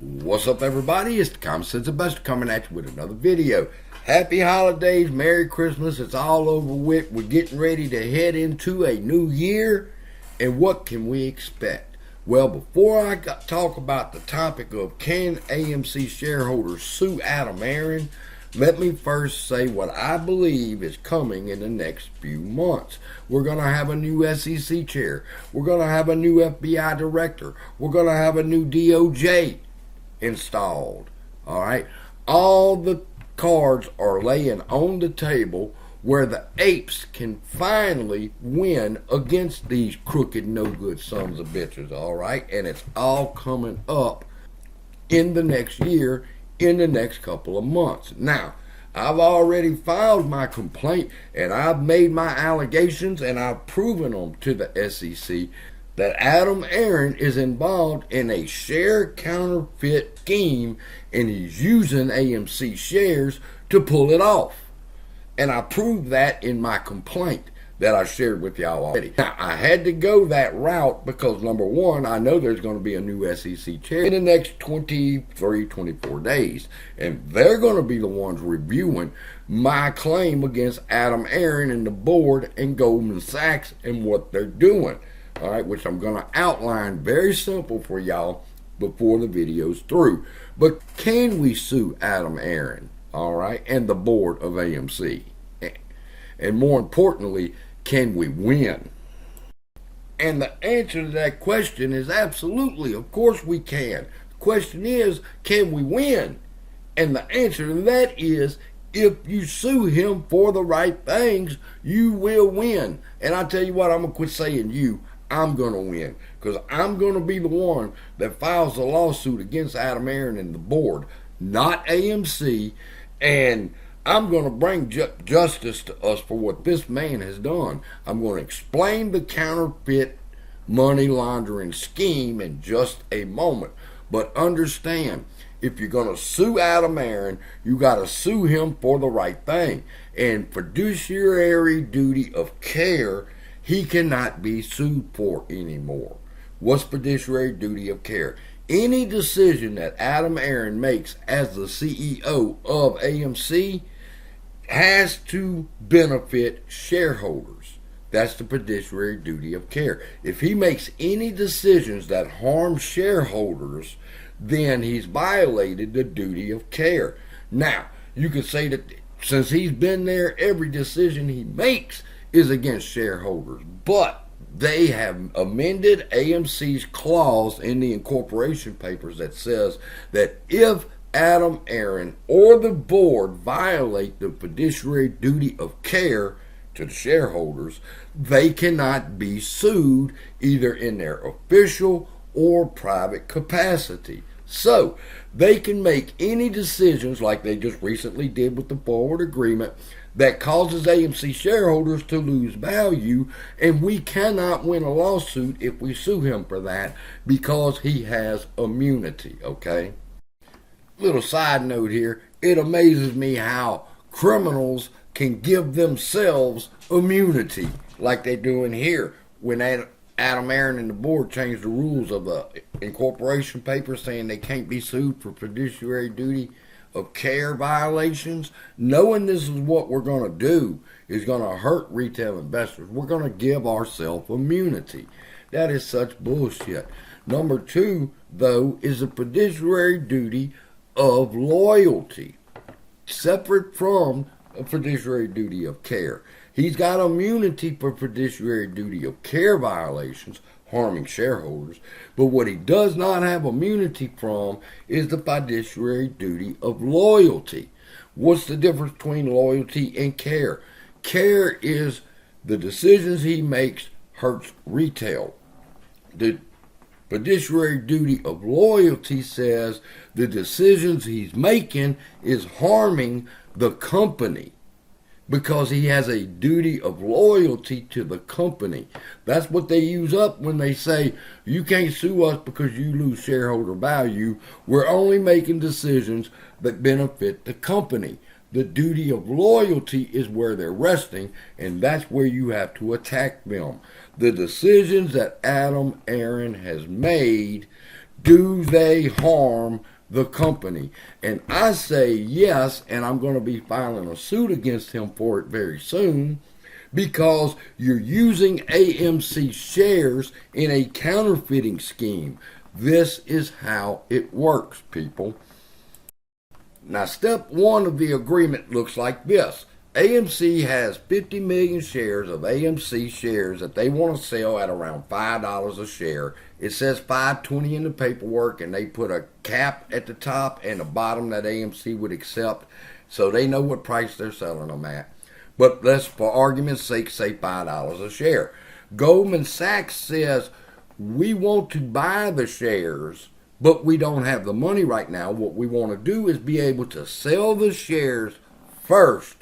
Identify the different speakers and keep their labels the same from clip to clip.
Speaker 1: What's up, everybody? It's the Common Sense Investor coming at you with another video. Happy holidays, Merry Christmas. It's all over with. We're getting ready to head into a new year. And what can we expect? Well, before I talk about the topic of can AMC shareholders sue Aron, let me first say what I believe is coming in the next few months. We're going to have a new SEC chair. We're going to have a new FBI director. We're going to have a new DOJ installed. All right. All the cards are laying on the table where the apes can finally win against these crooked, no good sons of bitches. All right. And it's all coming up in the next year, in the next couple of months. Now, I've already filed my complaint and I've made my allegations and I've proven them to the SEC that Aron is involved in a share counterfeit scheme and he's using AMC shares to pull it off. And I proved that in my complaint that I shared with y'all already. Now, I had to go that route because, number one, I know there's going to be a new SEC chair in the next 23, 24 days. And they're going to be the ones reviewing my claim against Aron and the board and Goldman Sachs and what they're doing. All right, which I'm going to outline very simple for y'all before the video's through. But can we sue Aron, all right, and the board of AMC? And more importantly, can we win? And the answer to that question is absolutely. Of course we can. The question is, can we win? And the answer to that is, if you sue him for the right things, you will win. And I tell you what, I'm going to quit saying you. I'm going to win because I'm going to be the one that files the lawsuit against Aron and the board, not AMC. And I'm going to bring justice to us for what this man has done. I'm going to explain the counterfeit money laundering scheme in just a moment. But understand, if you're going to sue Aron, you got to sue him for the right thing. And fiduciary duty of care, he cannot be sued for anymore. What's fiduciary duty of care? Any decision that Aron makes as the CEO of AMC has to benefit shareholders. That's the fiduciary duty of care. If he makes any decisions that harm shareholders, then he's violated the duty of care. Now, you could say that since he's been there, every decision he makes is against shareholders, but they have amended AMC's clause in the incorporation papers that says that if Aron or the board violate the fiduciary duty of care to the shareholders, they cannot be sued either in their official or private capacity. So they can make any decisions like they just recently did with the forward agreement that causes AMC shareholders to lose value, and we cannot win a lawsuit if we sue him for that because he has immunity, okay? Little side note here, it amazes me how criminals can give themselves immunity like they're doing here when Aron and the board changed the rules of the incorporation papers saying they can't be sued for fiduciary duty of care violations. Knowing this is what we're going to do is going to hurt retail investors. We're going to give ourselves immunity. That is such bullshit. Number two, though, is a fiduciary duty of loyalty, separate from a fiduciary duty of care. He's got immunity for fiduciary duty of care violations, harming shareholders, but what he does not have immunity from is the fiduciary duty of loyalty. What's the difference between loyalty and care? Care is the decisions he makes hurts retail. The fiduciary duty of loyalty says the decisions he's making is harming the company because he has a duty of loyalty to the company. That's what they use up when they say, you can't sue us because you lose shareholder value. We're only making decisions that benefit the company. The duty of loyalty is where they're resting, and that's where you have to attack them. The decisions that Aron has made, do they harm the company? And I say yes, and I'm going to be filing a suit against him for it very soon, because you're using AMC shares in a counterfeiting scheme. This is how it works, people. Now, step one of the agreement looks like this. AMC has 50 million shares of AMC shares that they want to sell at around $5 a share. It says $5.20 in the paperwork, and they put a cap at the top and the bottom that AMC would accept, so they know what price they're selling them at. But let's, for argument's sake, say $5 a share. Goldman Sachs says, we want to buy the shares, but we don't have the money right now. What we want to do is be able to sell the shares first,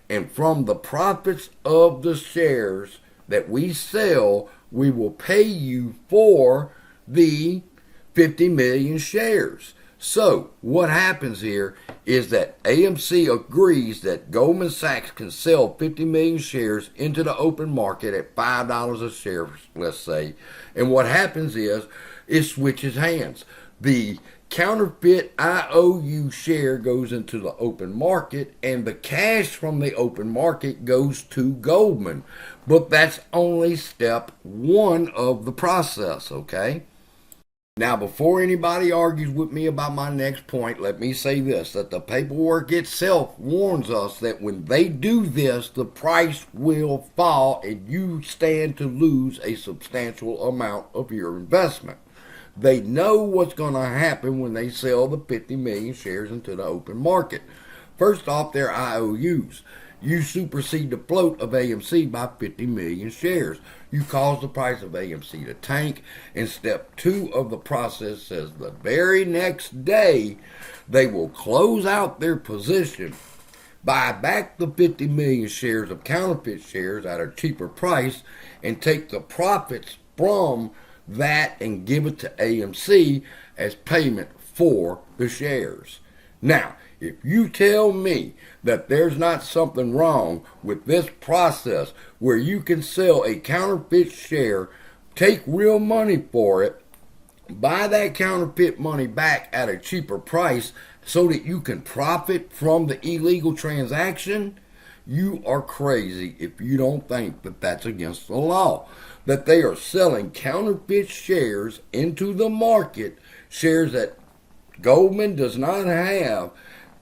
Speaker 1: and from the profits of the shares that we sell, we will pay you for the 50 million shares. So what happens here is that AMC agrees that Goldman Sachs can sell 50 million shares into the open market at $5 a share, let's say. And what happens is it switches hands. The counterfeit IOU share goes into the open market, and the cash from the open market goes to Goldman. But that's only step one of the process, okay? Now, before anybody argues with me about my next point, let me say this, that the paperwork itself warns us that when they do this, the price will fall and you stand to lose a substantial amount of your investment. They know what's going to happen when they sell the 50 million shares into the open market. First off, their IOUs. You supersede the float of AMC by 50 million shares. You cause the price of AMC to tank. And step two of the process says the very next day, they will close out their position, buy back the 50 million shares of counterfeit shares at a cheaper price, and take the profits from that and give it to AMC as payment for the shares. Now, if you tell me that there's not something wrong with this process where you can sell a counterfeit share, take real money for it, buy that counterfeit money back at a cheaper price so that you can profit from the illegal transaction, you are crazy if you don't think that that's against the law. That they are selling counterfeit shares into the market, shares that Goldman does not have,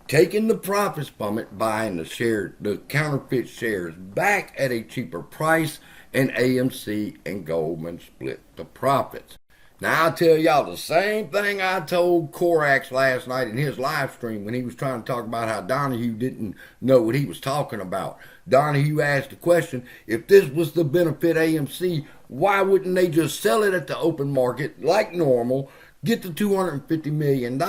Speaker 1: taking the profits from it, buying the counterfeit shares back at a cheaper price, and AMC and Goldman split the profits. Now, I'll tell y'all the same thing I told Forex last night in his live stream when he was trying to talk about how Donahue didn't know what he was talking about. Donahue asked the question, if this was to benefit AMC, why wouldn't they just sell it at the open market like normal, get the $250 million,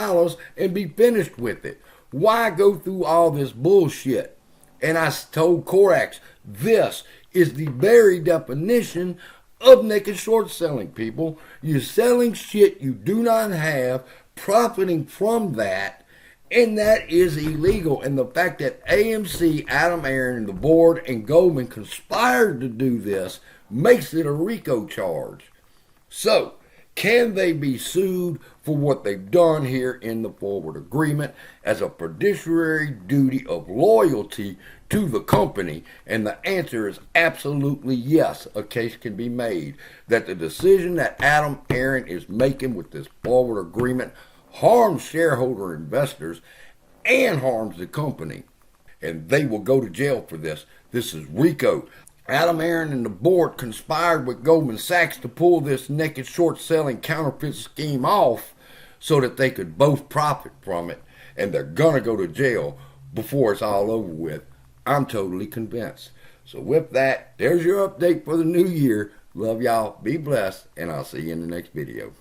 Speaker 1: and be finished with it? Why go through all this bullshit? And I told Forex, this is the very definition of naked short selling, people. You're selling shit you do not have, profiting from that, and that is illegal. And the fact that AMC, Aron, the board, and Goldman conspired to do this makes it a RICO charge. So, can they be sued for what they've done here in the forward agreement as a fiduciary duty of loyalty to the company? And the answer is absolutely yes. A case can be made that the decision that Aron is making with this forward agreement harms shareholder investors and harms the company. And they will go to jail for this. This is RICO. Aron and the board conspired with Goldman Sachs to pull this naked short selling counterfeit scheme off so that they could both profit from it, and they're gonna go to jail before it's all over with. I'm totally convinced. So with that, there's your update for the new year. Love y'all, be blessed, and I'll see you in the next video.